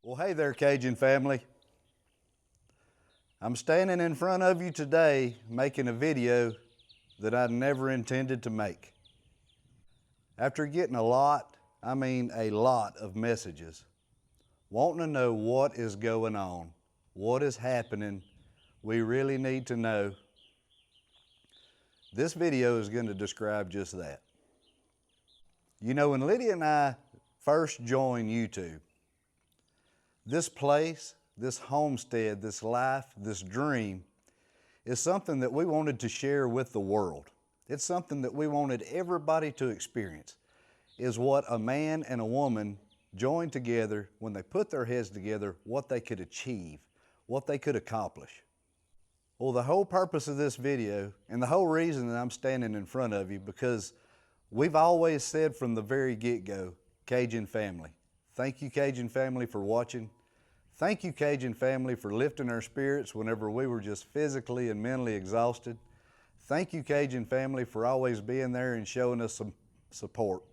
Well, hey there, Cajun family. I'm standing in front of you today making a video that I never intended to make. After getting a lot of messages, wanting to know what is going on, what is happening, we really need to know. This video is going to describe just that. You know, when Lydia and I first joined YouTube, this place, this homestead, this life, this dream is something that we wanted to share with the world. It's something that we wanted everybody to experience, is what a man and a woman joined together, when they put their heads together, what they could achieve, what they could accomplish. Well, the whole purpose of this video, and the whole reason that I'm standing in front of you, because we've always said from the very get-go, Cajun family. Thank you, Cajun family, for watching. Thank you, Cajun family, for lifting our spirits whenever we were just physically and mentally exhausted. Thank you, Cajun family, for always being there and showing us some support.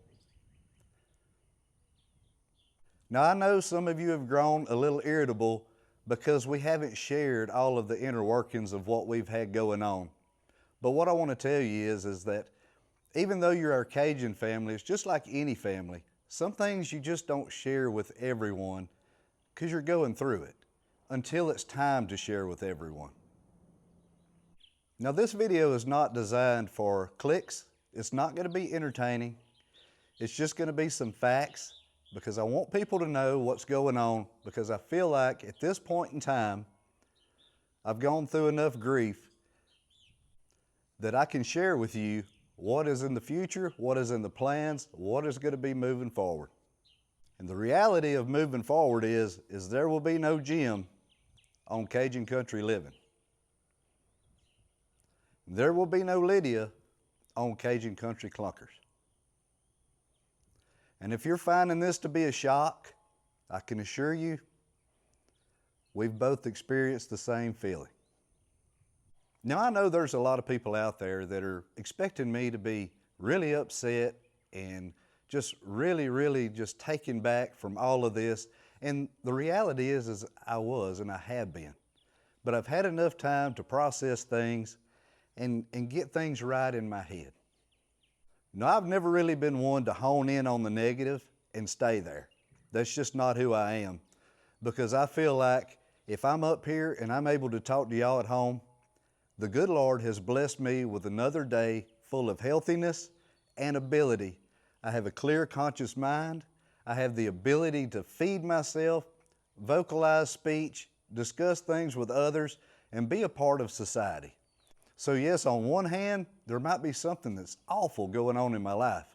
Now, I know some of you have grown a little irritable because we haven't shared all of the inner workings of what we've had going on. But what I want to tell you is that even though you're our Cajun family, it's just like any family. Some things you just don't share with everyone because you're going through it until it's time to share with everyone. Now, this video is not designed for clicks. It's not going to be entertaining. It's just going to be some facts, because I want people to know what's going on, because I feel like at this point in time, I've gone through enough grief that I can share with you what is in the future, what is in the plans, what is going to be moving forward. And the reality of moving forward is there will be no gym on Cajun Country Living. There will be no Lydia on Cajun Country Clunkers. And if you're finding this to be a shock, I can assure you, we've both experienced the same feeling. Now, I know there's a lot of people out there that are expecting me to be really upset and just really just taken back from all of this. And the reality is I was, and I have been. But I've had enough time to process things and get things right in my head. Now, I've never really been one to hone in on the negative and stay there. That's just not who I am. Because I feel like if I'm up here and I'm able to talk to y'all at home, the good Lord has blessed me with another day full of healthiness and ability. I have a clear, conscious mind. I have the ability to feed myself, vocalize speech, discuss things with others, and be a part of society. So yes, on one hand, there might be something that's awful going on in my life.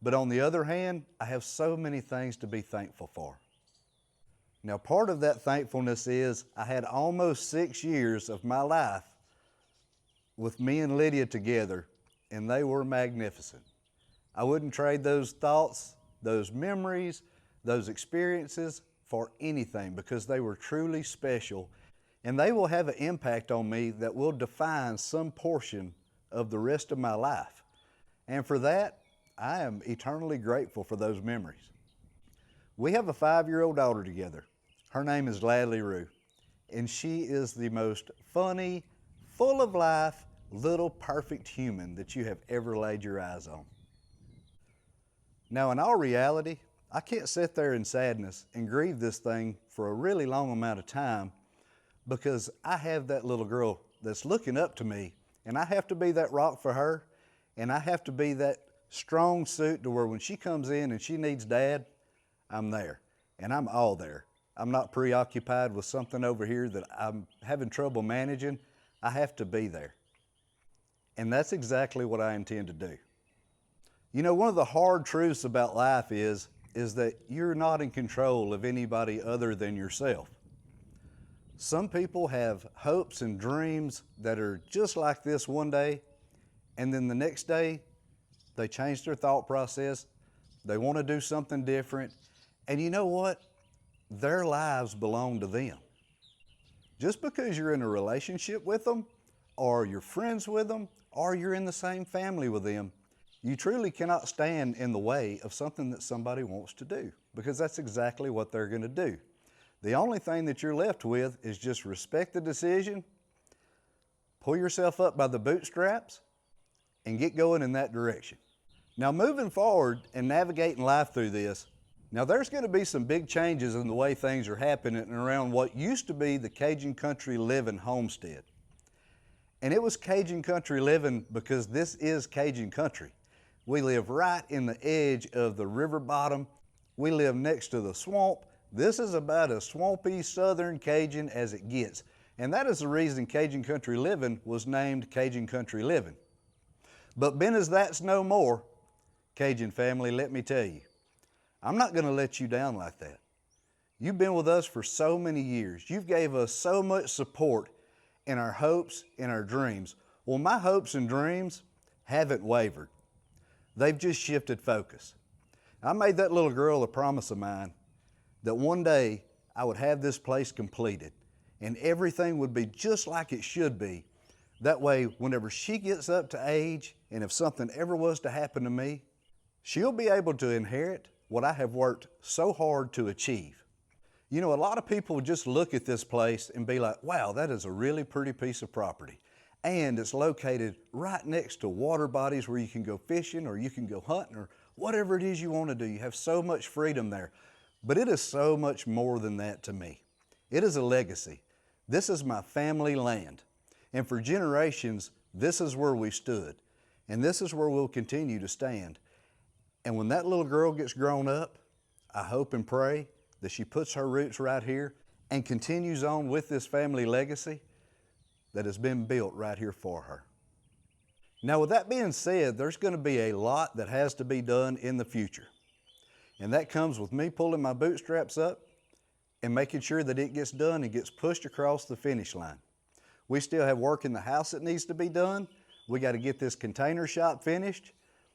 But on the other hand, I have so many things to be thankful for. Now, part of that thankfulness is I had almost 6 years of my life with me and Lydia together, and they were magnificent. I wouldn't trade those thoughts, those memories, those experiences for anything, because they were truly special, and they will have an impact on me that will define some portion of the rest of my life. And for that, I am eternally grateful for those memories. We have a 5-year-old daughter together. Her name is Ladley Rue, and she is the most funny, full of life, little perfect human that you have ever laid your eyes on. Now, in all reality, I can't sit there in sadness and grieve this thing for a really long amount of time, because I have that little girl that's looking up to me, and I have to be that rock for her, and I have to be that strong suit to where when she comes in and she needs Dad, I'm there, and I'm all there. I'm not preoccupied with something over here that I'm having trouble managing. I have to be there. And that's exactly what I intend to do. You know, one of the hard truths about life is that you're not in control of anybody other than yourself. Some people have hopes and dreams that are just like this one day, and then the next day, they change their thought process. They want to do something different. And you know what? Their lives belong to them. Just because you're in a relationship with them, or you're friends with them, or you're in the same family with them, you truly cannot stand in the way of something that somebody wants to do, because that's exactly what they're going to do. The only thing that you're left with is just respect the decision, pull yourself up by the bootstraps, and get going in that direction. Now, moving forward and navigating life through this, now there's going to be some big changes in the way things are happening around what used to be the Cajun Country Living homestead. And it was Cajun Country Living because this is Cajun country. We live right in the edge of the river bottom. We live next to the swamp. This is about as swampy southern Cajun as it gets. And that is the reason Cajun Country Living was named Cajun Country Living. But being as that's no more, Cajun family, let me tell you, I'm not going to let you down like that. You've been with us for so many years. You've gave us so much support in our hopes and our dreams. Well, my hopes and dreams haven't wavered. They've just shifted focus. I made that little girl a promise of mine that one day I would have this place completed and everything would be just like it should be. That way, whenever she gets up to age and if something ever was to happen to me, she'll be able to inherit what I have worked so hard to achieve. You know, a lot of people just look at this place and be like, wow, that is a really pretty piece of property. And it's located right next to water bodies where you can go fishing or you can go hunting or whatever it is you want to do. You have so much freedom there. But it is so much more than that to me. It is a legacy. This is my family land. And for generations, this is where we stood. And this is where we'll continue to stand. And when that little girl gets grown up, I hope and pray that she puts her roots right here and continues on with this family legacy that has been built right here for her. Now, with that being said, there's going to be a lot that has to be done in the future. And that comes with me pulling my bootstraps up and making sure that it gets done and gets pushed across the finish line. We still have work in the house that needs to be done. We got to get this container shop finished.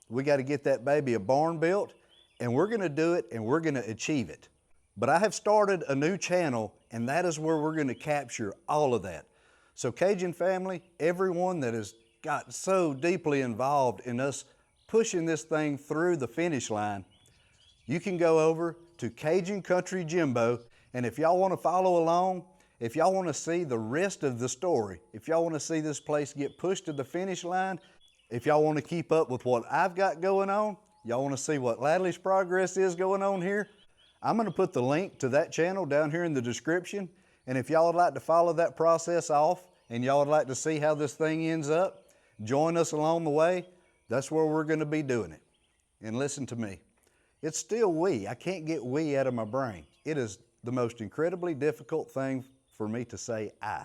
We got to get that baby a barn built, and we're going to do it and we're going to achieve it. But I have started a new channel, and that is where we're going to capture all of that. So Cajun family, everyone that has got so deeply involved in us pushing this thing through the finish line, you can go over to Cajun Country Jimbo, and if y'all want to follow along, if y'all want to see the rest of the story, if y'all want to see this place get pushed to the finish line, if y'all want to keep up with what I've got going on, y'all want to see what Ladley's progress is going on here, I'm going to put the link to that channel down here in the description. And if y'all would like to follow that process off and y'all would like to see how this thing ends up, join us along the way. That's where we're going to be doing it. And listen to me. It's still we. I can't get we out of my brain. It is the most incredibly difficult thing for me to say I.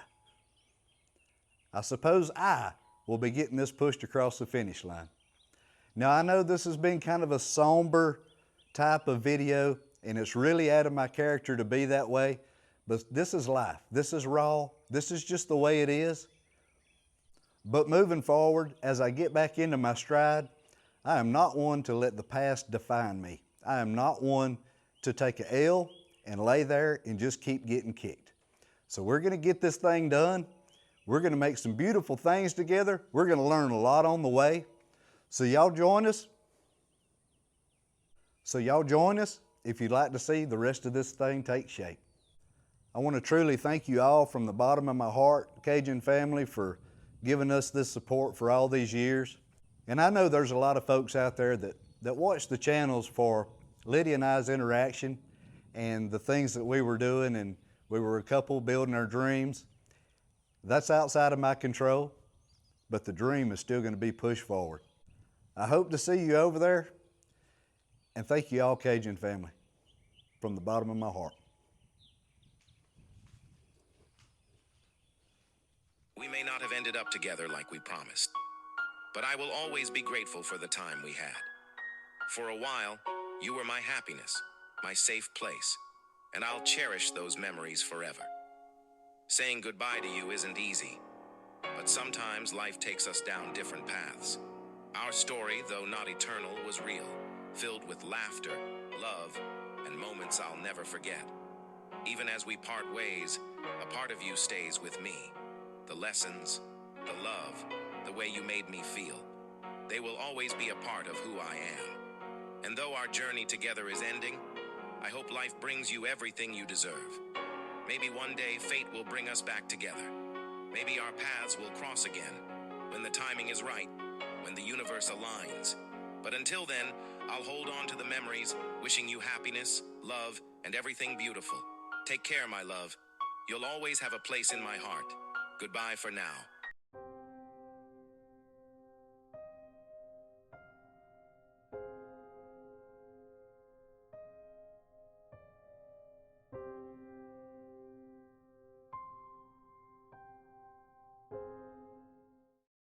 I suppose I will be getting this pushed across the finish line. Now, I know this has been kind of a somber type of video, and it's really out of my character to be that way, but this is life. This is raw. This is just the way it is. But moving forward, as I get back into my stride, I am not one to let the past define me. I am not one to take an L and lay there and just keep getting kicked. So we're going to get this thing done. We're going to make some beautiful things together. We're going to learn a lot on the way. So y'all join us. If you'd like to see the rest of this thing take shape. I want to truly thank you all from the bottom of my heart, Cajun family, for giving us this support for all these years. And I know there's a lot of folks out there that watch the channels for Lydia and I's interaction and the things that we were doing, and we were a couple building our dreams. That's outside of my control, but the dream is still going to be pushed forward. I hope to see you over there, and thank you all, Cajun family, from the bottom of my heart. We may not have ended up together like we promised, but I will always be grateful for the time we had. For a while, you were my happiness, my safe place, and I'll cherish those memories forever. Saying goodbye to you isn't easy, but sometimes life takes us down different paths. Our story, though not eternal, was real, filled with laughter, love, and moments I'll never forget. Even as we part ways, a part of you stays with me. The lessons, the love, the way you made me feel. They will always be a part of who I am. And though our journey together is ending, I hope life brings you everything you deserve. Maybe one day fate will bring us back together. Maybe our paths will cross again when the timing is right, when the universe aligns. But until then, I'll hold on to the memories, wishing you happiness, love, and everything beautiful. Take care, my love. You'll always have a place in my heart. Goodbye for now.